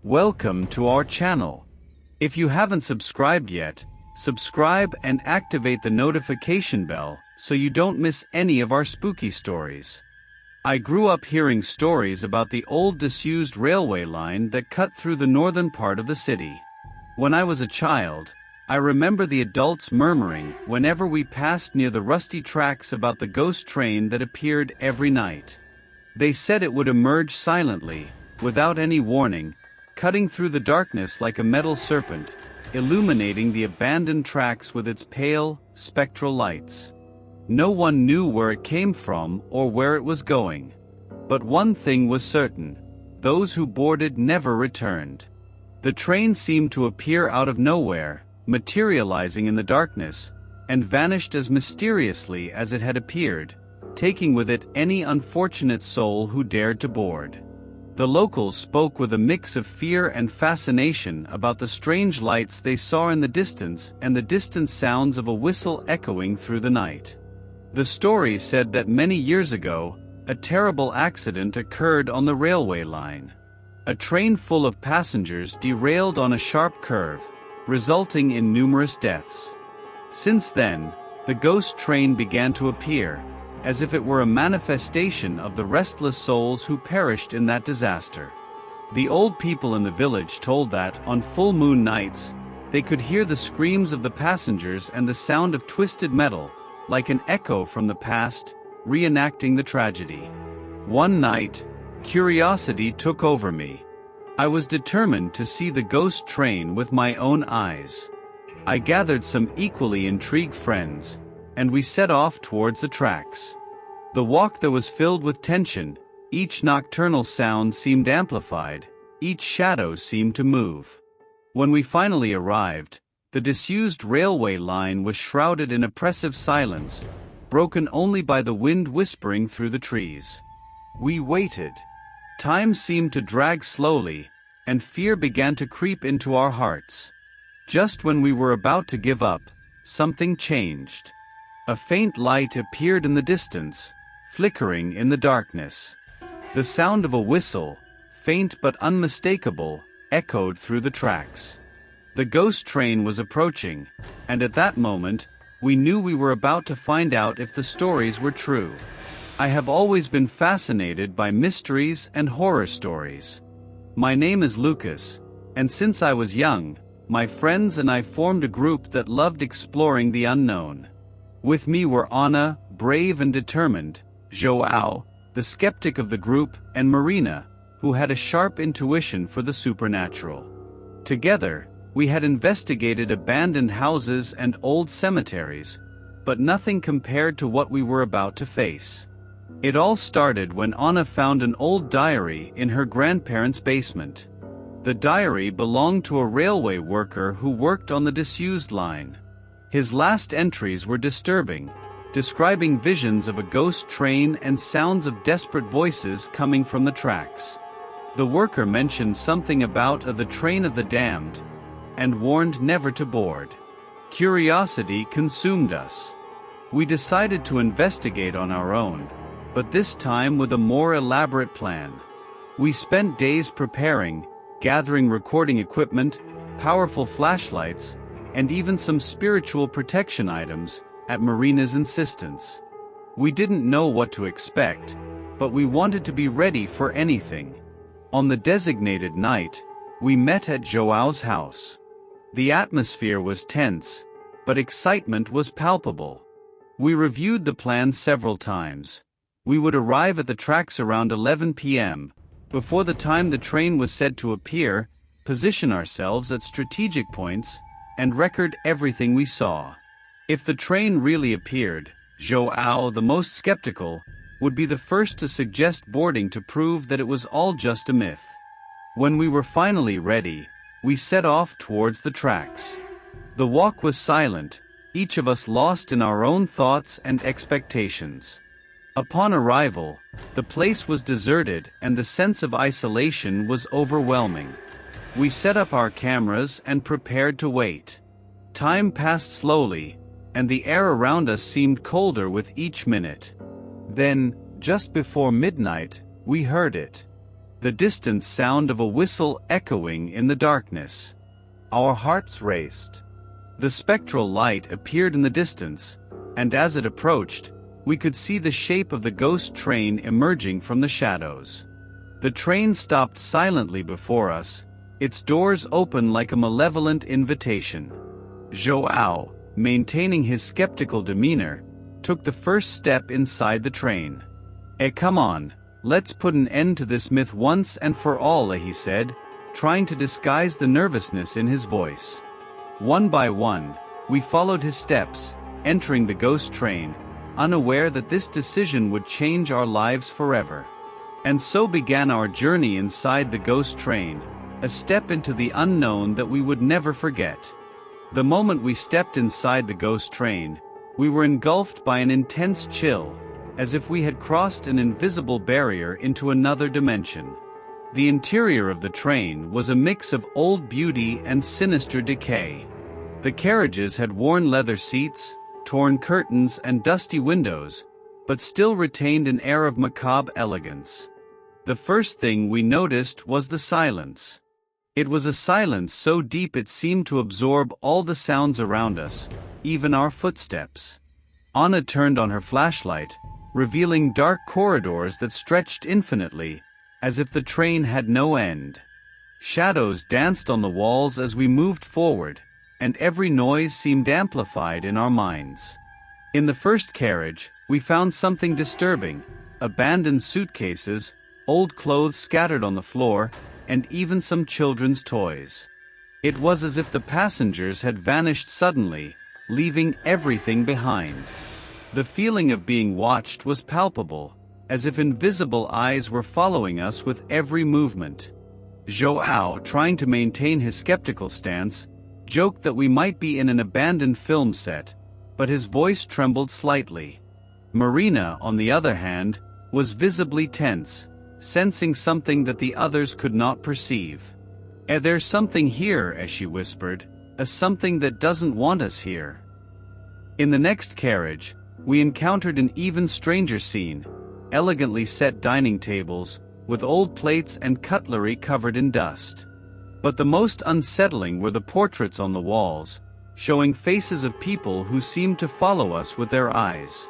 Welcome to our channel. If you haven't subscribed yet, subscribe and activate the notification bell so you don't miss any of our spooky stories. I grew up hearing stories about the old disused railway line that cut through the northern part of the city. When I was a child, I remember the adults murmuring whenever we passed near the rusty tracks about the ghost train that appeared every night. They said it would emerge silently, without any warning, cutting through the darkness like a metal serpent, illuminating the abandoned tracks with its pale, spectral lights. No one knew where it came from or where it was going. But one thing was certain: those who boarded never returned. The train seemed to appear out of nowhere, materializing in the darkness, and vanished as mysteriously as it had appeared, taking with it any unfortunate soul who dared to board. The locals spoke with a mix of fear and fascination about the strange lights they saw in the distance and the distant sounds of a whistle echoing through the night. The story said that many years ago, a terrible accident occurred on the railway line. A train full of passengers derailed on a sharp curve, resulting in numerous deaths. Since then, the ghost train began to appear, as if it were a manifestation of the restless souls who perished in that disaster. The old people in the village told that, on full moon nights, they could hear the screams of the passengers and the sound of twisted metal, like an echo from the past, reenacting the tragedy. One night, curiosity took over me. I was determined to see the ghost train with my own eyes. I gathered some equally intrigued friends, and we set off towards the tracks. The walk there was filled with tension. Each nocturnal sound seemed amplified, each shadow seemed to move. When we finally arrived, the disused railway line was shrouded in oppressive silence, broken only by the wind whispering through the trees. We waited. Time seemed to drag slowly, and fear began to creep into our hearts. Just when we were about to give up, something changed. A faint light appeared in the distance, flickering in the darkness. The sound of a whistle, faint but unmistakable, echoed through the tracks. The ghost train was approaching, and at that moment, we knew we were about to find out if the stories were true. I have always been fascinated by mysteries and horror stories. My name is Lucas, and since I was young, my friends and I formed a group that loved exploring the unknown. With me were Anna, brave and determined, João, the skeptic of the group, and Marina, who had a sharp intuition for the supernatural. Together, we had investigated abandoned houses and old cemeteries, but nothing compared to what we were about to face. It all started when Anna found an old diary in her grandparents' basement. The diary belonged to a railway worker who worked on the disused line. His last entries were disturbing, describing visions of a ghost train and sounds of desperate voices coming from the tracks. The worker mentioned something about the train of the damned, and warned never to board. Curiosity consumed us. We decided to investigate on our own, but this time with a more elaborate plan. We spent days preparing, gathering recording equipment, powerful flashlights, and even some spiritual protection items, at Marina's insistence. We didn't know what to expect, but we wanted to be ready for anything. On the designated night, we met at João's house. The atmosphere was tense, but excitement was palpable. We reviewed the plan several times. We would arrive at the tracks around 11 p.m., before the time the train was said to appear, position ourselves at strategic points, and record everything we saw. If the train really appeared, João, the most skeptical, would be the first to suggest boarding to prove that it was all just a myth. When we were finally ready, we set off towards the tracks. The walk was silent, each of us lost in our own thoughts and expectations. Upon arrival, the place was deserted and the sense of isolation was overwhelming. We set up our cameras and prepared to wait. Time passed slowly, and the air around us seemed colder with each minute. Then, just before midnight, we heard it. the distant sound of a whistle echoing in the darkness. Our hearts raced. The spectral light appeared in the distance, and as it approached, we could see the shape of the ghost train emerging from the shadows. The train stopped silently before us, its doors open like a malevolent invitation. Joao, maintaining his skeptical demeanor, took the first step inside the train. Come on, let's put an end to this myth once and for all, he said, trying to disguise the nervousness in his voice. One by one, we followed his steps, entering the ghost train, unaware that this decision would change our lives forever. And so began our journey inside the ghost train, a step into the unknown that we would never forget. The moment we stepped inside the ghost train, we were engulfed by an intense chill, as if we had crossed an invisible barrier into another dimension. The interior of the train was a mix of old beauty and sinister decay. The carriages had worn leather seats, torn curtains and dusty windows, but still retained an air of macabre elegance. The first thing we noticed was the silence. It was a silence so deep it seemed to absorb all the sounds around us, even our footsteps. Anna turned on her flashlight, revealing dark corridors that stretched infinitely, as if the train had no end. Shadows danced on the walls as we moved forward, and every noise seemed amplified in our minds. In the first carriage, we found something disturbing: abandoned suitcases, old clothes scattered on the floor, and even some children's toys. It was as if the passengers had vanished suddenly, leaving everything behind. The feeling of being watched was palpable, as if invisible eyes were following us with every movement. Joao, trying to maintain his skeptical stance, joked that we might be in an abandoned film set, but his voice trembled slightly. Marina, on the other hand, was visibly tense, sensing something that the others could not perceive. There's something here," as she whispered, "a something that doesn't want us here." In the next carriage, we encountered an even stranger scene: elegantly set dining tables, with old plates and cutlery covered in dust. But the most unsettling were the portraits on the walls, showing faces of people who seemed to follow us with their eyes.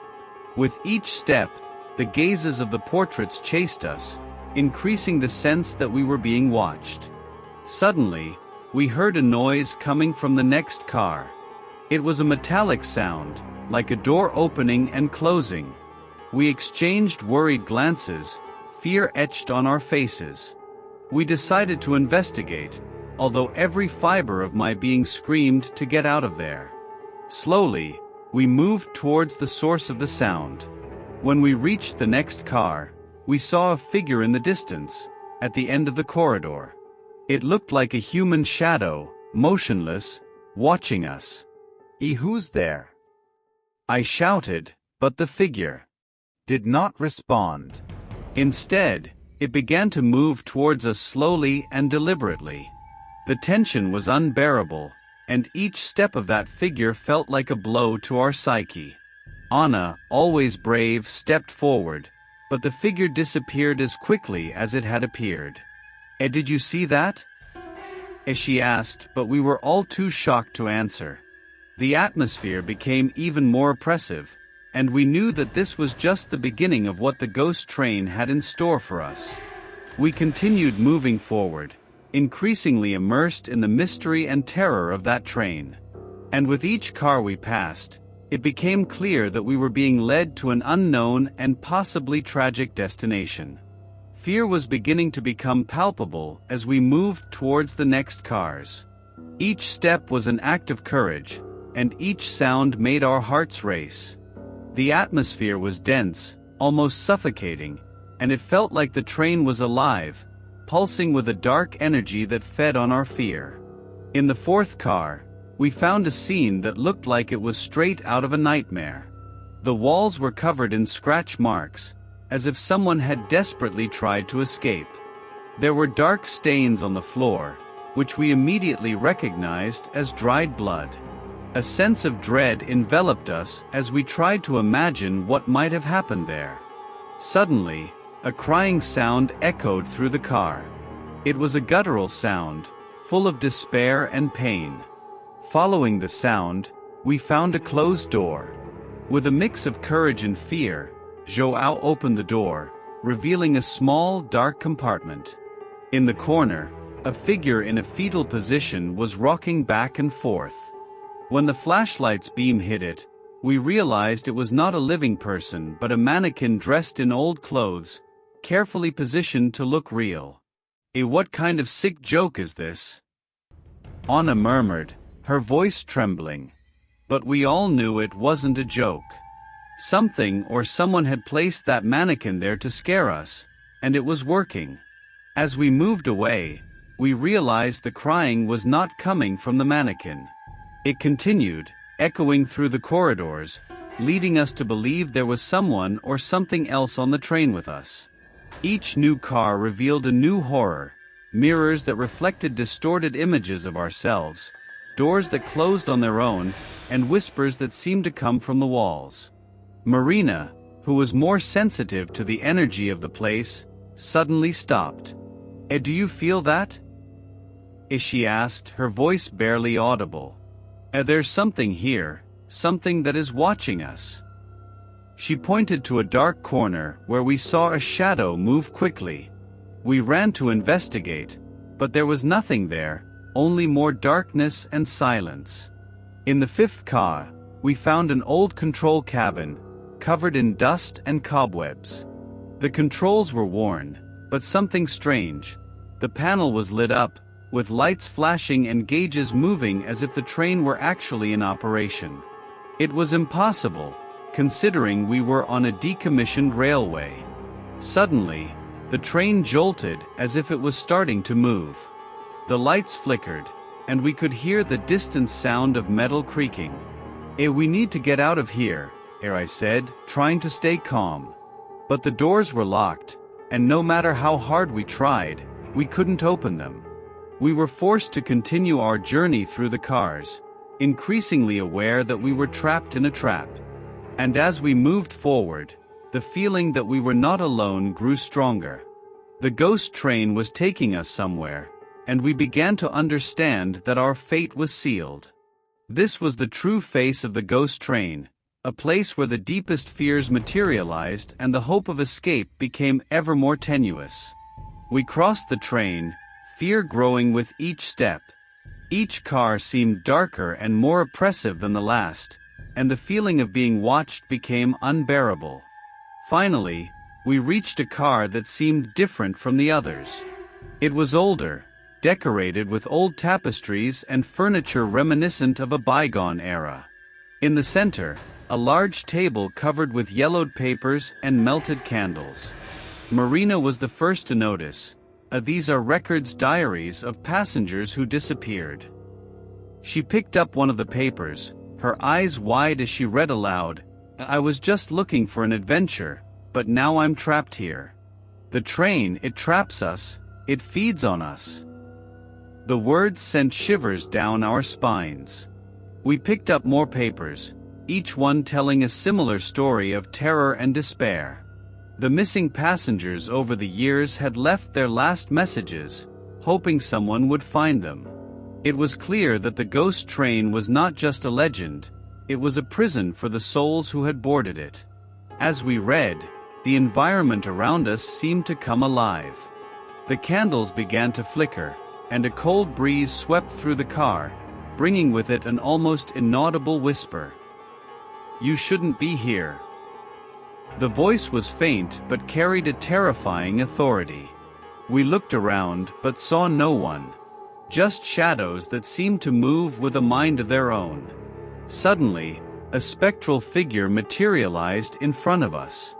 With each step, the gazes of the portraits chased us, increasing the sense that we were being watched. Suddenly, we heard a noise coming from the next car. It was a metallic sound, like a door opening and closing. We exchanged worried glances, fear etched on our faces. We decided to investigate, although every fiber of my being screamed to get out of there. Slowly, we moved towards the source of the sound. When we reached the next car, we saw a figure in the distance, at the end of the corridor. It looked like a human shadow, motionless, watching us. "Who's there?" I shouted, but the figure did not respond. Instead, it began to move towards us slowly and deliberately. The tension was unbearable, and each step of that figure felt like a blow to our psyche. Anna, always brave, stepped forward, but the figure disappeared as quickly as it had appeared. Did you see that?" She asked, but we were all too shocked to answer. The atmosphere became even more oppressive, and we knew that this was just the beginning of what the ghost train had in store for us. We continued moving forward, increasingly immersed in the mystery and terror of that train. And with each car we passed, it became clear that we were being led to an unknown and possibly tragic destination. Fear was beginning to become palpable as we moved towards the next cars. Each step was an act of courage, and each sound made our hearts race. The atmosphere was dense, almost suffocating, and it felt like the train was alive, pulsing with a dark energy that fed on our fear. In the fourth car, we found a scene that looked like it was straight out of a nightmare. The walls were covered in scratch marks, as if someone had desperately tried to escape. There were dark stains on the floor, which we immediately recognized as dried blood. A sense of dread enveloped us as we tried to imagine what might have happened there. Suddenly, A crying sound echoed through the car. It was a guttural sound, full of despair and pain. Following the sound, we found a closed door. With a mix of courage and fear, João opened the door, revealing a small, dark compartment. In the corner, a figure in a fetal position was rocking back and forth. When the flashlight's beam hit it, we realized it was not a living person but a mannequin dressed in old clothes, carefully positioned to look real. What kind of sick joke is this?" Anna murmured, her voice trembling. But we all knew it wasn't a joke. Something or someone had placed that mannequin there to scare us, and it was working. As we moved away, we realized the crying was not coming from the mannequin. It continued, echoing through the corridors, leading us to believe there was someone or something else on the train with us. Each new car revealed a new horror: mirrors that reflected distorted images of ourselves, doors that closed on their own, and whispers that seemed to come from the walls. Marina, who was more sensitive to the energy of the place, suddenly stopped. "Do you feel that?" she asked, her voice barely audible. "There's something here, something that is watching us." She pointed to a dark corner where we saw a shadow move quickly. We ran to investigate, but there was nothing there, only more darkness and silence. In the fifth car, we found an old control cabin, covered in dust and cobwebs. The controls were worn, but something strange. The panel was lit up, with lights flashing and gauges moving as if the train were actually in operation. It was impossible, considering we were on a decommissioned railway. Suddenly, the train jolted as if it was starting to move. The lights flickered, and we could hear the distant sound of metal creaking. We need to get out of here," I said, trying to stay calm. But the doors were locked, and no matter how hard we tried, we couldn't open them. We were forced to continue our journey through the cars, increasingly aware that we were trapped in a trap. And as we moved forward, the feeling that we were not alone grew stronger. The ghost train was taking us somewhere, and we began to understand that our fate was sealed. This was the true face of the ghost train, a place where the deepest fears materialized and the hope of escape became ever more tenuous. We crossed the train, fear growing with each step. Each car seemed darker and more oppressive than the last, and the feeling of being watched became unbearable. Finally, we reached a car that seemed different from the others. It was older, decorated with old tapestries and furniture reminiscent of a bygone era. In the center, a large table covered with yellowed papers and melted candles. Marina was the first to notice. These are records, diaries of passengers who disappeared." She picked up one of the papers, her eyes wide as she read aloud. "I was just looking for an adventure, but now I'm trapped here. The train, it traps us, it feeds on us." The words sent shivers down our spines. We picked up more papers, each one telling a similar story of terror and despair. The missing passengers over the years had left their last messages, hoping someone would find them. It was clear that the ghost train was not just a legend, it was a prison for the souls who had boarded it. As we read, the environment around us seemed to come alive. The candles began to flicker, and a cold breeze swept through the car, bringing with it an almost inaudible whisper. "You shouldn't be here." The voice was faint but carried a terrifying authority. We looked around but saw no one. Just shadows that seemed to move with a mind of their own. Suddenly, a spectral figure materialized in front of us.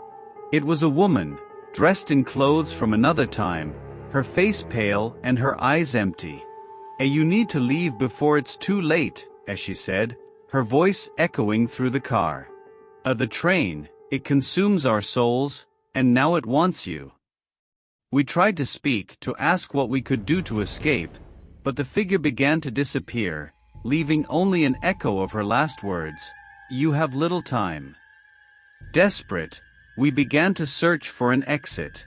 It was a woman, dressed in clothes from another time, her face pale and her eyes empty. "You need to leave before it's too late," as she said, her voice echoing through the car. The train, it consumes our souls, and now it wants you." We tried to speak, to ask what we could do to escape, but the figure began to disappear, leaving only an echo of her last words: "You have little time." Desperate, we began to search for an exit.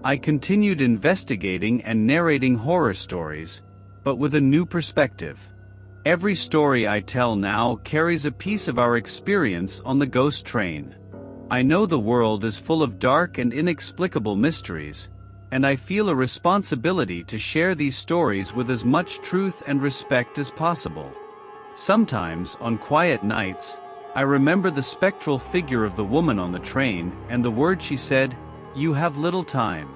I continued investigating and narrating horror stories, but with a new perspective. Every story I tell now carries a piece of our experience on the ghost train. I know the world is full of dark and inexplicable mysteries, and I feel a responsibility to share these stories with as much truth and respect as possible. Sometimes, on quiet nights, I remember the spectral figure of the woman on the train and the word she said, "You have little time."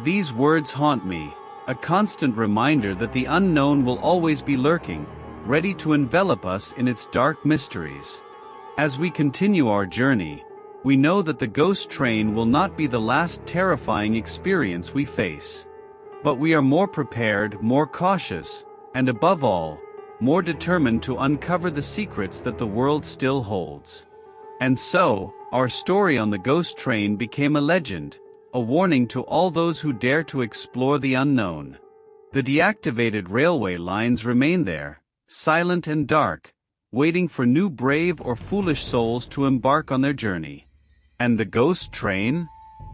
These words haunt me, a constant reminder that the unknown will always be lurking, ready to envelop us in its dark mysteries. As we continue our journey, we know that the ghost train will not be the last terrifying experience we face. But we are more prepared, more cautious, and above all, more determined to uncover the secrets that the world still holds. And so, our story on the ghost train became a legend, a warning to all those who dare to explore the unknown. The deactivated railway lines remain there, silent and dark, waiting for new brave or foolish souls to embark on their journey. And the ghost train?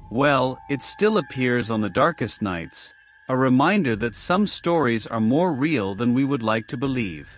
Well, it still appears on the darkest nights, a reminder that some stories are more real than we would like to believe.